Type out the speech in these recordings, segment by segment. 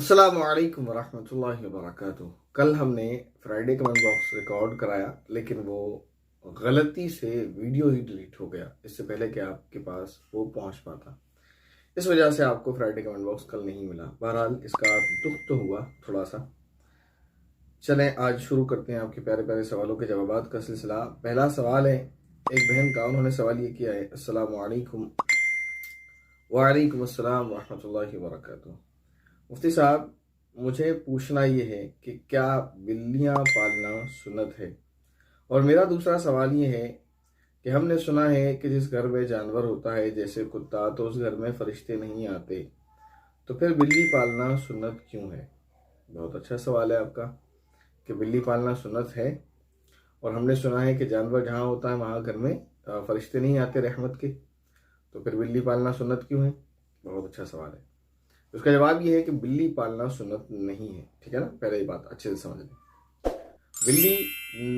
السلام علیکم ورحمۃ اللہ وبرکاتہ۔ کل ہم نے فرائیڈے کمنٹ باکس ریکارڈ کرایا لیکن وہ غلطی سے ویڈیو ہی ڈیلیٹ ہو گیا اس سے پہلے کہ آپ کے پاس وہ پہنچ پاتا۔ اس وجہ سے آپ کو فرائیڈے کمنٹ باکس کل نہیں ملا۔ بہرحال اس کا دکھ تو ہوا تھوڑا سا۔ چلیں آج شروع کرتے ہیں آپ کے پیارے پیارے سوالوں کے جوابات کا سلسلہ۔ پہلا سوال ہے ایک بہن کا، انہوں نے سوال یہ کیا ہے: السلام علیکم۔ وعلیکم السلام ورحمۃ اللہ وبرکاتہ۔ مفتی صاحب، مجھے پوچھنا یہ ہے کہ کیا بلیاں پالنا سنت ہے؟ اور میرا دوسرا سوال یہ ہے کہ ہم نے سنا ہے کہ جس گھر میں جانور ہوتا ہے جیسے کتا تو اس گھر میں فرشتے نہیں آتے، تو پھر بلی پالنا سنت کیوں ہے؟ بہت اچھا سوال ہے آپ کا کہ بلی پالنا سنت ہے، اور ہم نے سنا ہے کہ جانور جہاں ہوتا ہے وہاں گھر میں فرشتے نہیں آتے رحمت کے، تو پھر بلی پالنا سنت کیوں ہے؟ بہت اچھا سوال ہے۔ اس کا جواب یہ ہے کہ بلی پالنا سنت نہیں ہے، ٹھیک ہے نا؟ پہلے یہ بات اچھے سے سمجھ لیں۔ بلی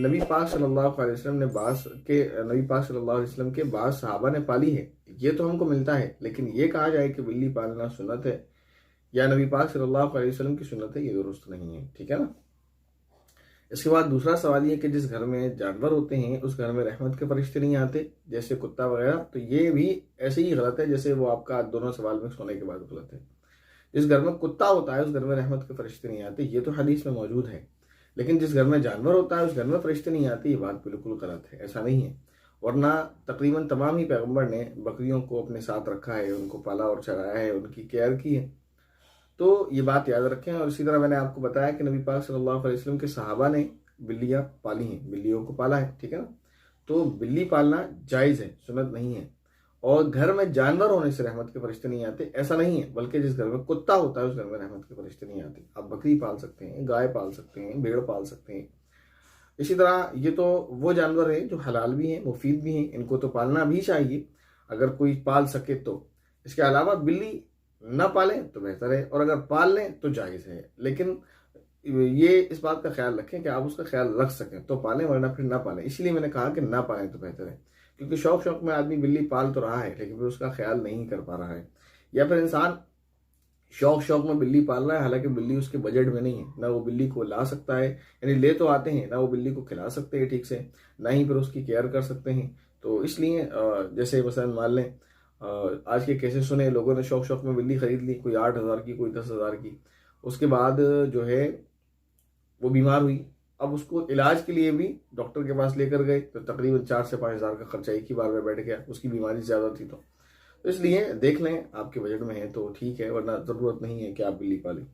نبی پاک صلی اللہ علیہ وسلم نے نبی پاک صلی اللہ علیہ وسلم کے بعض صحابہ نے پالی ہے، یہ تو ہم کو ملتا ہے، لیکن یہ کہا جائے کہ بلی پالنا سنت ہے یا نبی پاک صلی اللہ علیہ وسلم کی سنت ہے، یہ درست نہیں ہے، ٹھیک ہے نا؟ اس کے بعد دوسرا سوال یہ کہ جس گھر میں جانور ہوتے ہیں اس گھر میں رحمت کے فرشتے نہیں آتے جیسے کتا وغیرہ، تو یہ بھی ایسے ہی غلط ہے جیسے وہ آپ کا دونوں سوال میں سونے کے بعد غلط ہے۔ جس گھر میں کتا ہوتا ہے اس گھر میں رحمت کے فرشتے نہیں آتے، یہ تو حدیث میں موجود ہے، لیکن جس گھر میں جانور ہوتا ہے اس گھر میں فرشتے نہیں آتے، یہ بات بالکل غلط ہے، ایسا نہیں ہے۔ ورنہ تقریباً تمام ہی پیغمبر نے بکریوں کو اپنے ساتھ رکھا ہے، ان کو پالا اور چرایا ہے، ان کی کیئر کی ہے، تو یہ بات یاد رکھیں۔ اور اسی طرح میں نے آپ کو بتایا کہ نبی پاک صلی اللہ علیہ وسلم کے صحابہ نے بلیاں پالی ہیں، بلیوں کو پالا ہے، ٹھیک ہے نا؟ تو بلی پالنا جائز ہے، سنت نہیں ہے۔ اور گھر میں جانور ہونے سے رحمت کے فرشتے نہیں آتے ایسا نہیں ہے، بلکہ جس گھر میں کتا ہوتا ہے اس گھر میں رحمت کے فرشتے نہیں آتے۔ آپ بکری پال سکتے ہیں، گائے پال سکتے ہیں، بھیڑ پال سکتے ہیں۔ اسی طرح یہ تو وہ جانور ہیں جو حلال بھی ہیں، مفید بھی ہیں، ان کو تو پالنا بھی چاہیے اگر کوئی پال سکے تو۔ اس کے علاوہ بلی نہ پالیں تو بہتر ہے، اور اگر پال لیں تو جائز ہے، لیکن یہ اس بات کا خیال رکھیں کہ آپ اس کا خیال رکھ سکیں تو پالیں، ورنہ پھر نہ پالیں۔ اس لیے میں نے کہا کہ نہ پالیں تو بہتر ہے، کیونکہ شوق میں آدمی بلی پال تو رہا ہے لیکن پھر اس کا خیال نہیں کر پا رہا ہے، یا پھر انسان شوق میں بلی پال رہا ہے حالانکہ بلی اس کے بجٹ میں نہیں ہے، نہ وہ بلی کو لا سکتا ہے، یعنی لے تو آتے ہیں، نہ وہ بلی کو کھلا سکتے ہیں ٹھیک سے، نہ ہی پھر اس کی کیئر کر سکتے ہیں۔ تو اس لیے جیسے مثلا مان لیں آج کے کیسے سنے، لوگوں نے شوق میں بلی خرید لی، کوئی 8,000 کی، کوئی 10,000 کی، اس کے بعد جو ہے وہ بیمار ہوئی، اب اس کو علاج کے لیے بھی ڈاکٹر کے پاس لے کر گئے تو تقریباً 4 سے 5,000 کا خرچہ ایک ہی بار میں بیٹھ گیا، اس کی بیماری زیادہ تھی تو اس لیے دیکھ لیں آپ کے بجٹ میں ہے تو ٹھیک ہے، ورنہ ضرورت نہیں ہے کہ آپ بلی پالیں۔